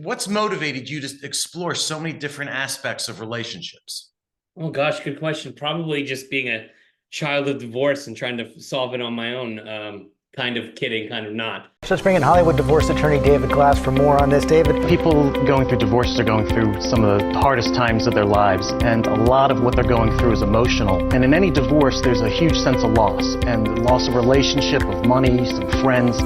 what's motivated you to explore so many different aspects of relationships? Oh gosh, good question. Probably just being a child of divorce and trying to solve it on my own. Kind of kidding, kind of not. So let's bring in Hollywood divorce attorney David Glass for more on this. David, people going through divorces are going through some of the hardest times of their lives, and a lot of what they're going through is emotional. And in any divorce, there's a huge sense of loss, and loss of relationship, of money, some friends.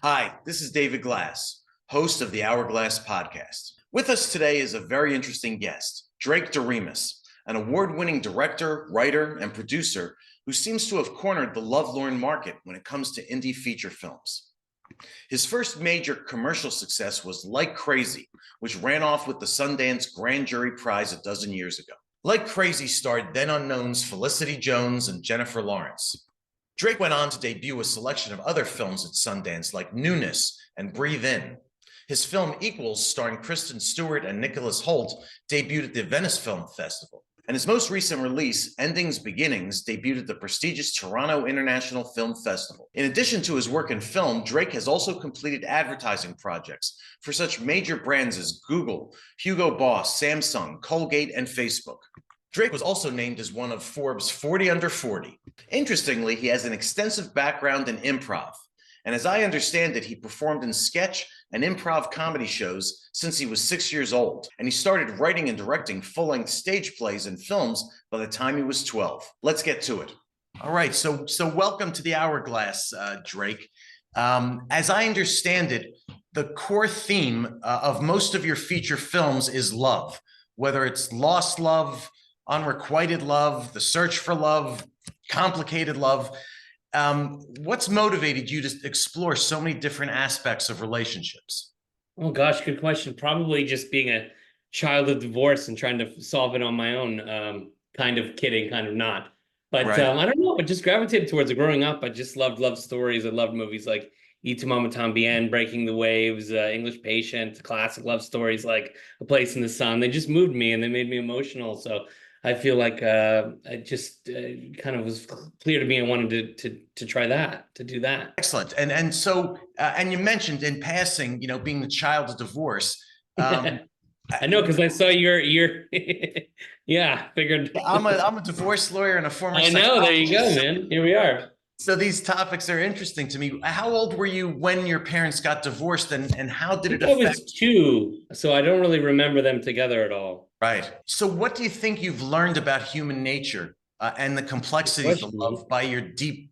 Hi, this is David Glass, host of the HourGLASS Podcast. With us today is a very interesting guest, Drake Doremus, an award-winning director, writer, and producer who seems to have cornered the lovelorn market when it comes to indie feature films. His first major commercial success was Like Crazy, which ran off with the Sundance Grand Jury Prize a dozen years ago. Like Crazy starred then unknowns Felicity Jones and Jennifer Lawrence. Drake went on to debut a selection of other films at Sundance like Newness and Breathe In. His film Equals, starring Kristen Stewart and Nicholas Hoult, debuted at the Venice Film Festival. And his most recent release, Endings Beginnings, debuted at the prestigious Toronto International Film Festival. In addition to his work in film, Drake has also completed advertising projects for such major brands as Google, Hugo Boss, Samsung, Colgate, and Facebook. Drake was also named as one of Forbes' 40 Under 40. Interestingly, he has an extensive background in improv. And as I understand it, he performed in sketch and improv comedy shows since he was 6 years old. And he started writing and directing full-length stage plays and films by the time he was 12. Let's get to it. All right, so welcome to the HourGLASS, Drake. As I understand it, the core theme of most of your feature films is love, whether it's lost love, unrequited love, the search for love, complicated love. What's motivated you to explore so many different aspects of relationships? Oh gosh, good question. Probably just being a child of divorce and trying to solve it on my own. Kind of kidding, kind of not. But Right. I don't know. I just gravitated towards it. Growing up, I just loved love stories. I loved movies like Y Tu Mama Tambien, Breaking the Waves, English Patient, classic love stories like A Place in the Sun. They just moved me and they made me emotional. So I feel like I just kind of was clear to me I wanted to try that, to do that. Excellent. And you mentioned in passing, being the child of divorce. I know, because I saw your yeah, figured. I'm a divorce lawyer and a former I know, there you go, man. Here we are. So these topics are interesting to me. How old were you when your parents got divorced, and how did it affect? I was 2, so I don't really remember them together at all. Right. So what do you think you've learned about human nature and the complexities of love by your deep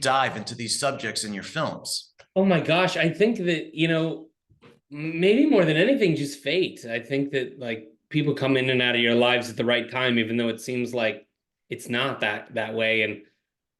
dive into these subjects in your films? Oh my gosh, I think that, maybe more than anything, just fate. I think that like people come in and out of your lives at the right time, even though it seems like it's not that way. And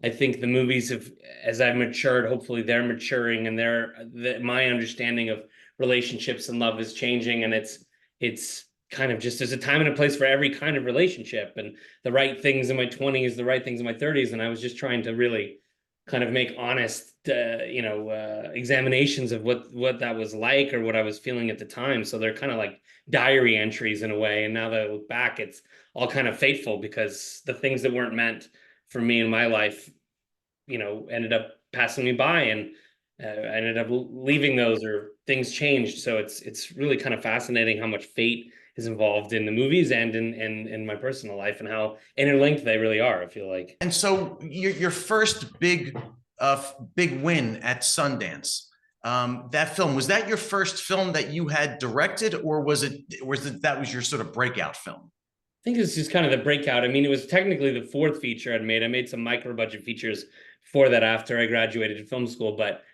I think the movies have, as I've matured, hopefully they're maturing, and my understanding of relationships and love is changing, and it's kind of just, there's a time and a place for every kind of relationship, and the right things in my 20s, the right things in my 30s, and I was just trying to really kind of make honest, examinations of what that was like or what I was feeling at the time. So they're kind of like diary entries in a way, and now that I look back, it's all kind of fateful because the things that weren't meant for me in my life, ended up passing me by, and I ended up leaving those, or things changed. So it's really kind of fascinating how much fate is involved in the movies and in my personal life, and how interlinked they really are, I feel like. And so your first big win at Sundance, that film, was that your first film that you had directed, or was it that was your sort of breakout film? I think it's just kind of the breakout. I mean, it was technically the 4th feature I'd made. I made some micro budget features for that after I graduated film school, but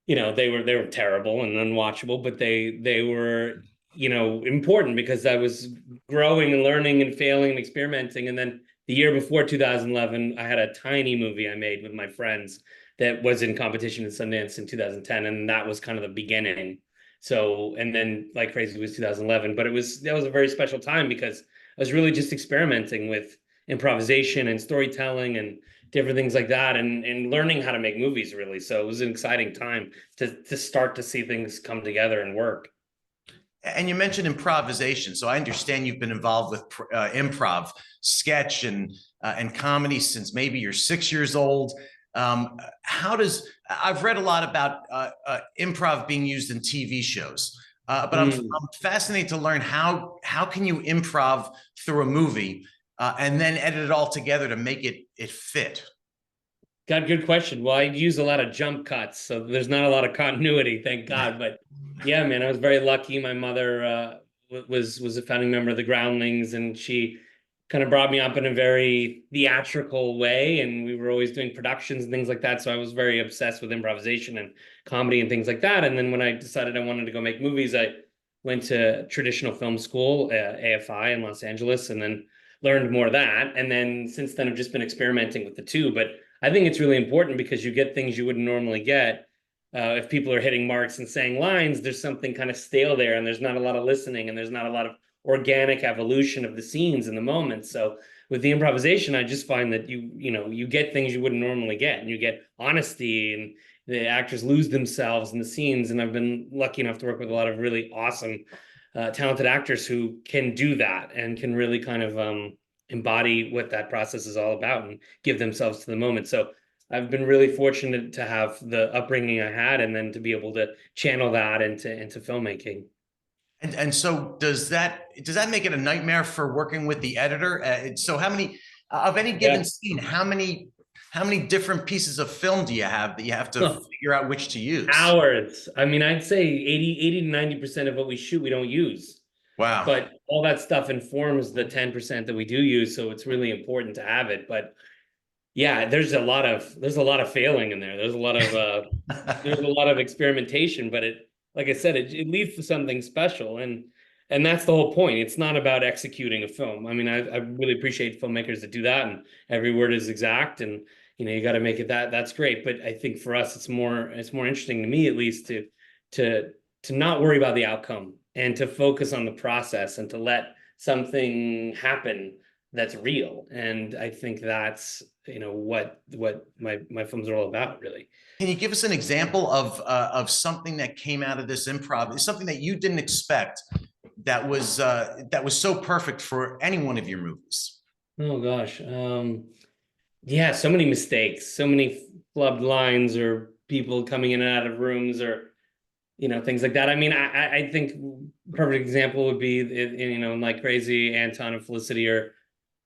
they were terrible and unwatchable, but they were important because I was growing and learning and failing and experimenting. And then the year before 2011, I had a tiny movie I made with my friends that was in competition in Sundance in 2010, and that was kind of the beginning. So, and then Like Crazy was 2011, but that was a very special time because I was really just experimenting with improvisation and storytelling and different things like that, and learning how to make movies, really. So it was an exciting time to start to see things come together and work. And you mentioned improvisation. So I understand you've been involved with improv, sketch, and comedy since maybe you're 6 years old. I've read a lot about improv being used in TV shows, but I'm fascinated to learn how can you improv through a movie and then edit it all together to make it fit. Good question. Well, I use a lot of jump cuts, so there's not a lot of continuity, thank God. But yeah, man, I was very lucky. My mother was a founding member of the Groundlings, and she kind of brought me up in a very theatrical way, and we were always doing productions and things like that. So I was very obsessed with improvisation and comedy and things like that. And then when I decided I wanted to go make movies, I went to traditional film school, AFI in Los Angeles, and then learned more of that. And then since then, I've just been experimenting with the two. But I think it's really important because you get things you wouldn't normally get. If people are hitting marks and saying lines, there's something kind of stale there, and there's not a lot of listening, and there's not a lot of organic evolution of the scenes in the moment. So with the improvisation, I just find that you get things you wouldn't normally get, and you get honesty, and the actors lose themselves in the scenes. And I've been lucky enough to work with a lot of really awesome, talented actors who can do that and can really kind of embody what that process is all about and give themselves to the moment. So I've been really fortunate to have the upbringing I had, and then to be able to channel that into filmmaking. And so does that make it a nightmare for working with the editor? So how many of any given scene, how many different pieces of film do you have that you have to figure out which to use? Hours. I mean, I'd say 80 to 90% of what we shoot, we don't use. Wow. But all that stuff informs the 10% that we do use. So it's really important to have it. But yeah, there's a lot of failing in there. There's a lot of experimentation, but like I said, it leads to something special. And that's the whole point. It's not about executing a film. I mean, I really appreciate filmmakers that do that, and every word is exact, and you got to make it that's great. But I think for us, it's more interesting, to me at least, to not worry about the outcome, and to focus on the process, and to let something happen that's real. And I think that's what my films are all about, really. Can you give us an example of something that came out of this improv, something that you didn't expect, that was so perfect for any one of your movies? Oh gosh, yeah, so many mistakes, so many flubbed lines, or people coming in and out of rooms, or things like that. I mean, I think perfect example would be in Like Crazy, Anton and Felicity are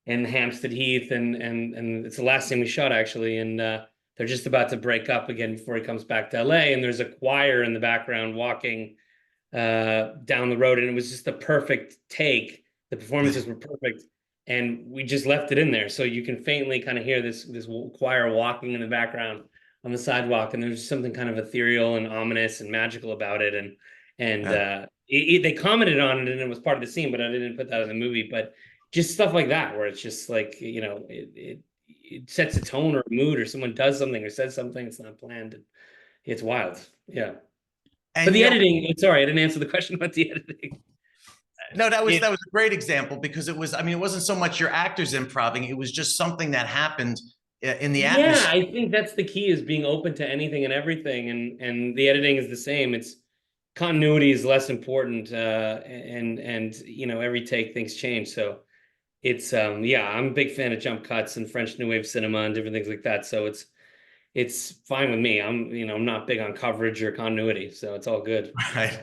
in Hampstead Heath, and it's the last scene we shot, actually, and they're just about to break up again before he comes back to LA, and there's a choir in the background walking down the road, and it was just the perfect take. The performances were perfect, and we just left it in there, so you can faintly kind of hear this choir walking in the background on the sidewalk, and there's something kind of ethereal and ominous and magical about it. And they commented on it, and it was part of the scene, but I didn't put that in the movie. But just stuff like that, where it's just like, it sets a tone or a mood, or someone does something or says something, it's not planned. It's wild. Yeah. And but the editing, sorry, I didn't answer the question about the editing. No, that was a great example, because it wasn't so much your actors improving, it was just something that happened in the atmosphere. Yeah, I think that's the key, is being open to anything and everything, and the editing is the same. It's continuity is less important, and every take things change. So it's yeah, I'm a big fan of jump cuts and French New Wave cinema and different things like that. So it's fine with me. I'm not big on coverage or continuity, so it's all good. Right.